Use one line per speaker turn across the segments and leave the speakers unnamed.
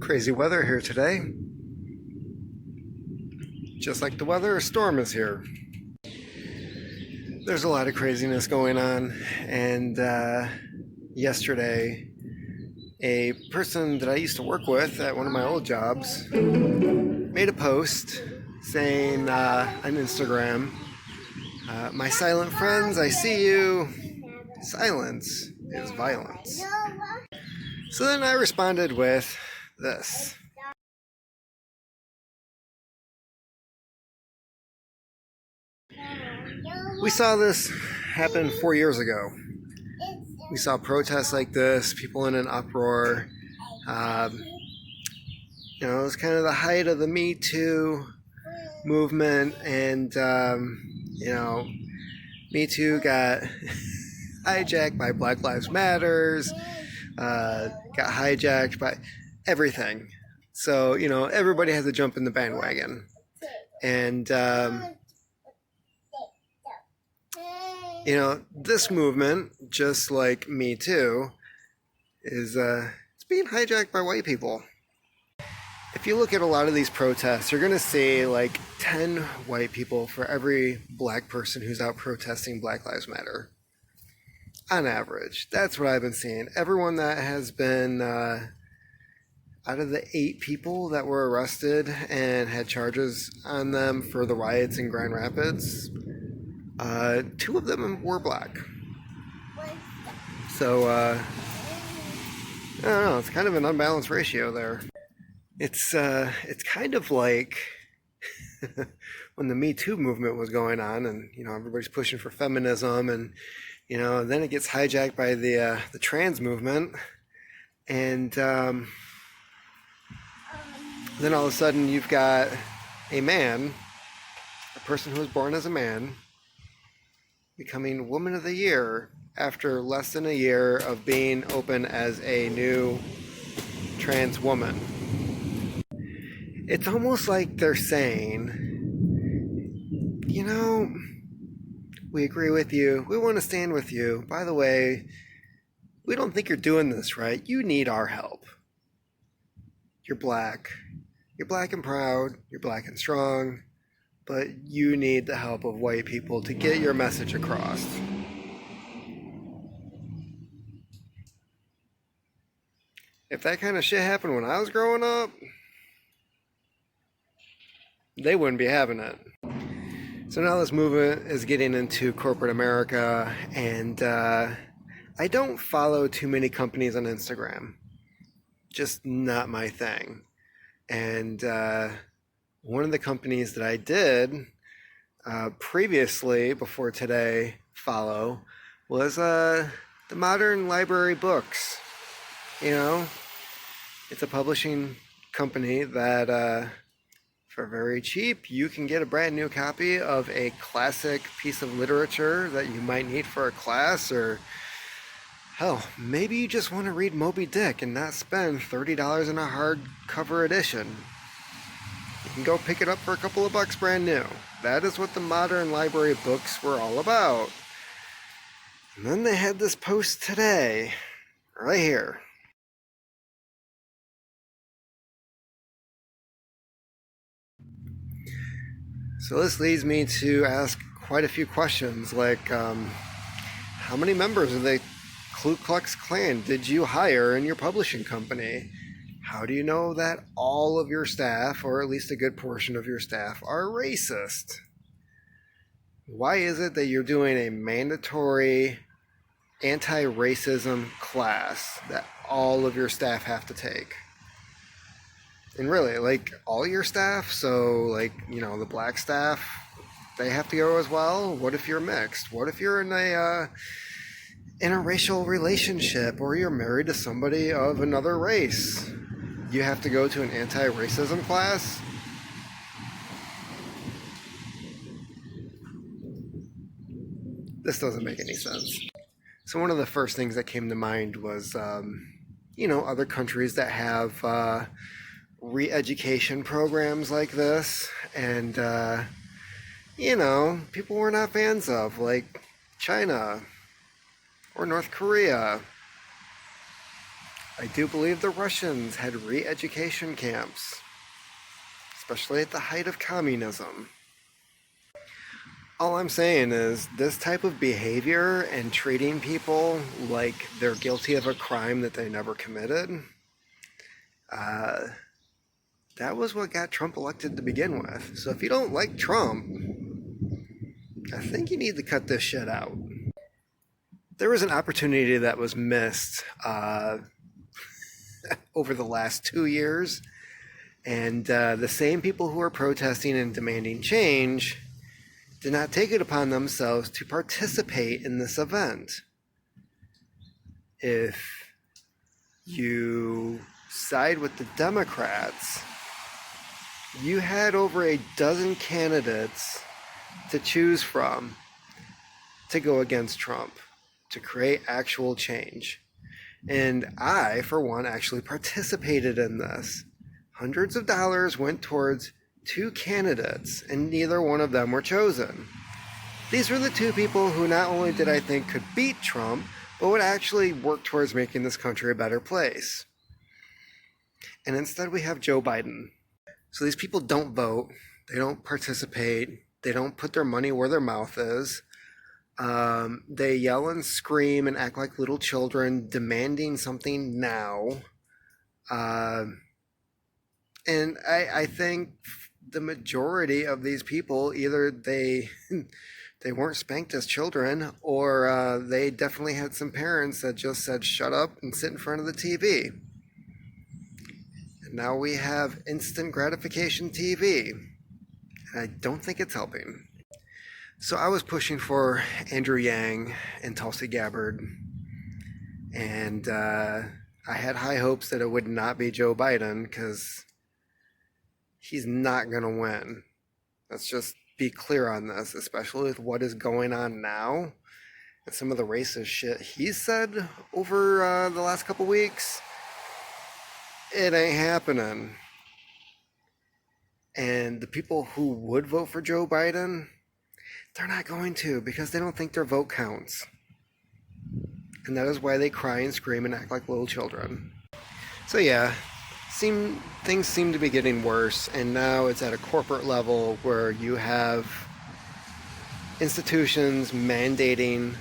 Crazy weather here today. Just like the weather, a storm is here. There's a lot of craziness going on, and yesterday, a person that I used to work with at one of my old jobs made a post saying on Instagram, "My silent friends, I see you. Silence is violence." So then I responded with this. We saw this happen 4 years ago. We saw protests like this, people in an uproar. It was kind of the height of the Me Too movement, and Me Too got hijacked by Black Lives Matters, got hijacked by everything. So, everybody has to jump in the bandwagon. And, this movement, just like Me Too, is it's being hijacked by white people. If you look at a lot of these protests, you're going to see like 10 white people for every black person who's out protesting Black Lives Matter. On average. That's what I've been seeing. Everyone that has been, out of the 8 people that were arrested and had charges on them for the riots in Grand Rapids, 2 of them were black. So, I don't know, it's kind of an unbalanced ratio there. It's kind of like when the Me Too movement was going on, and everybody's pushing for feminism, and then it gets hijacked by the trans movement, and then all of a sudden you've got a man, a person who was born as a man, becoming Woman of the Year after less than a year of being open as a new trans woman. It's almost like they're saying, we agree with you. We want to stand with you. By the way, we don't think you're doing this right. You need our help. You're black. You're black and proud. You're black and strong. But you need the help of white people to get your message across. If that kind of shit happened when I was growing up, they wouldn't be having it. So now this movement is getting into corporate America, and I don't follow too many companies on Instagram. Just not my thing. And one of the companies that I did previously, before today, follow was the Modern Library Books. It's a publishing company that for very cheap, you can get a brand new copy of a classic piece of literature that you might need for a class, or hell, maybe you just want to read Moby Dick and not spend $30 in a hardcover edition. You can go pick it up for a couple of bucks brand new. That is what the Modern Library Books were all about. And then they had this post today, right here. So this leads me to ask quite a few questions, like how many members of the Ku Klux Klan did you hire in your publishing company? How do you know that all of your staff, or at least a good portion of your staff, are racist? Why is it that you're doing a mandatory anti-racism class that all of your staff have to take? And really, like, all your staff? So, the black staff, they have to go as well? What if you're mixed? What if you're in a interracial relationship, or you're married to somebody of another race? You have to go to an anti-racism class? This doesn't make any sense. So one of the first things that came to mind was, other countries that have re-education programs like this, and people we're not fans of, like China or North Korea. I do believe the Russians had re-education camps, especially at the height of communism. All I'm saying is this type of behavior and treating people like they're guilty of a crime that they never committed, that was what got Trump elected to begin with. So if you don't like Trump, I think you need to cut this shit out. There was an opportunity that was missed over the last 2 years, and the same people who are protesting and demanding change did not take it upon themselves to participate in this event. If you side with the Democrats, you had over a dozen candidates to choose from to go against Trump, to create actual change. And I, for one, actually participated in this. Hundreds of dollars went towards 2 candidates, and neither one of them were chosen. These were the 2 people who not only did I think could beat Trump, but would actually work towards making this country a better place. And instead we have Joe Biden. So these people don't vote, they don't participate, they don't put their money where their mouth is. They yell and scream and act like little children, demanding something now. And I think the majority of these people, either they weren't spanked as children, or they definitely had some parents that just said, shut up and sit in front of the TV. And now we have instant gratification TV. And I don't think it's helping. So I was pushing for Andrew Yang and Tulsi Gabbard, and I had high hopes that it would not be Joe Biden, because he's not going to win. Let's just be clear on this, especially with what is going on now and some of the racist shit he's said over the last couple weeks. It ain't happening. And the people who would vote for Joe Biden, they're not going to, because they don't think their vote counts. And that is why they cry and scream and act like little children. So yeah, things seem to be getting worse, and now it's at a corporate level where you have institutions mandating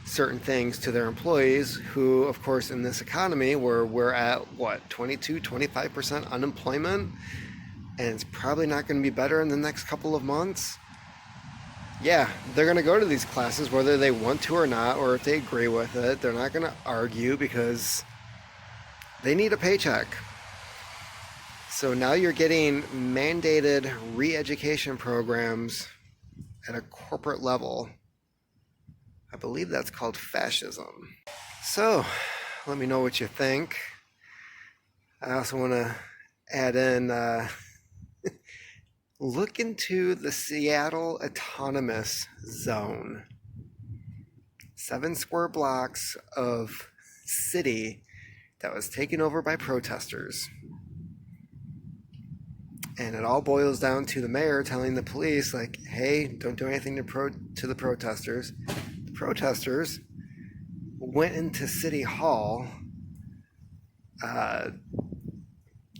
certain things to their employees, who, of course, in this economy where we're at, 22-25% unemployment, and it's probably not going to be better in the next couple of months. Yeah, they're going to go to these classes whether they want to or not, or if they agree with it. They're not going to argue because they need a paycheck. So now you're getting mandated re-education programs at a corporate level. I believe that's called fascism. So, let me know what you think. I also want to add in, look into the Seattle Autonomous Zone. 7 square blocks of city that was taken over by protesters. And it all boils down to the mayor telling the police, like, hey, don't do anything to the protesters. The protesters went into City Hall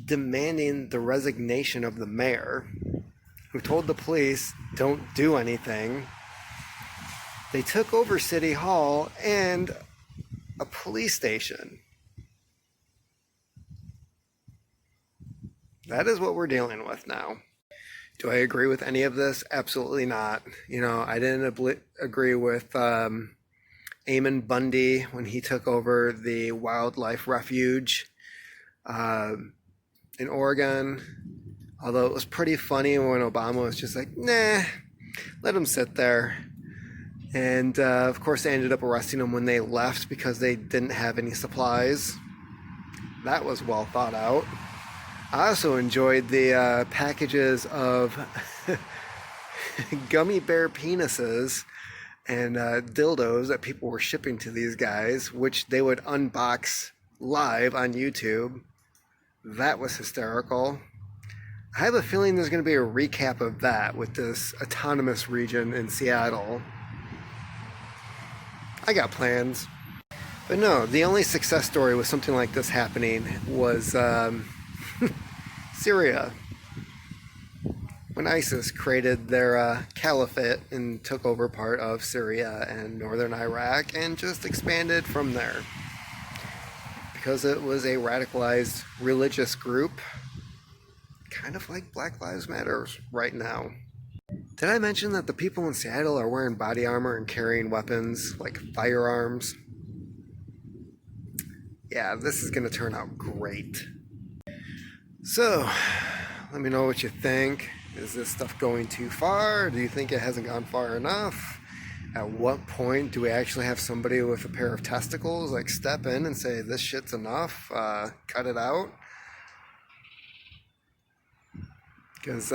demanding the resignation of the mayor, who told the police, don't do anything. They took over City Hall and a police station. That is what we're dealing with now. Do I agree with any of this? Absolutely not. You know, I didn't agree with Ammon Bundy when he took over the wildlife refuge in Oregon. Although it was pretty funny when Obama was just like, nah, let him sit there. And of course they ended up arresting him when they left because they didn't have any supplies. That was well thought out. I also enjoyed the packages of gummy bear penises and dildos that people were shipping to these guys, which they would unbox live on YouTube. That was hysterical. I have a feeling there's going to be a recap of that with this autonomous region in Seattle. I got plans. But no, the only success story with something like this happening was Syria. When ISIS created their caliphate and took over part of Syria and northern Iraq and just expanded from there. Because it was a radicalized religious group, kind of like Black Lives Matter right now. Did I mention that the people in Seattle are wearing body armor and carrying weapons like firearms? Yeah, this is going to turn out great. So, let me know what you think. Is this stuff going too far? Do you think it hasn't gone far enough? At what point do we actually have somebody with a pair of testicles like step in and say this shit's enough, cut it out? Because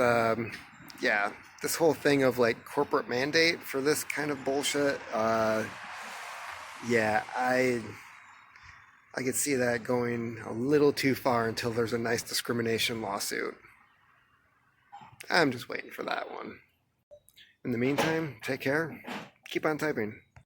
yeah, this whole thing of like corporate mandate for this kind of bullshit, yeah, I could see that going a little too far until there's a nice discrimination lawsuit. I'm just waiting for that one. In the meantime, take care. Keep on typing.